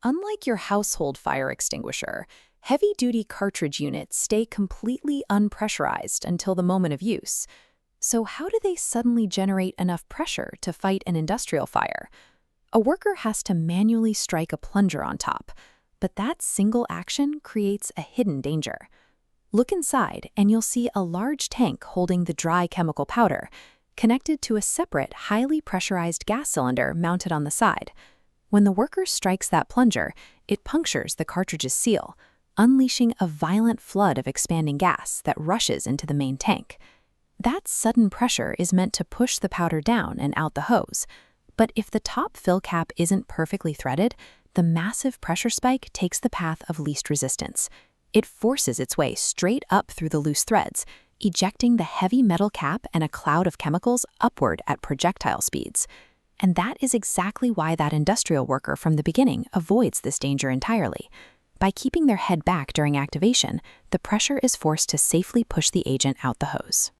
Unlike your household fire extinguisher, heavy-duty cartridge units stay completely unpressurized until the moment of use. So how do they suddenly generate enough pressure to fight an industrial fire? A worker has to manually strike a plunger on top, but that single action creates a hidden danger. Look inside and you'll see a large tank holding the dry chemical powder, connected to a separate, highly pressurized gas cylinder mounted on the side. When the worker strikes that plunger, it punctures the cartridge's seal, unleashing a violent flood of expanding gas that rushes into the main tank. That sudden pressure is meant to push the powder down and out the hose. But if the top fill cap isn't perfectly threaded, the massive pressure spike takes the path of least resistance. It forces its way straight up through the loose threads, ejecting the heavy metal cap and a cloud of chemicals upward at projectile speeds. And that is exactly why that industrial worker from the beginning avoids this danger entirely. By keeping their head back during activation, the pressure is forced to safely push the agent out the hose.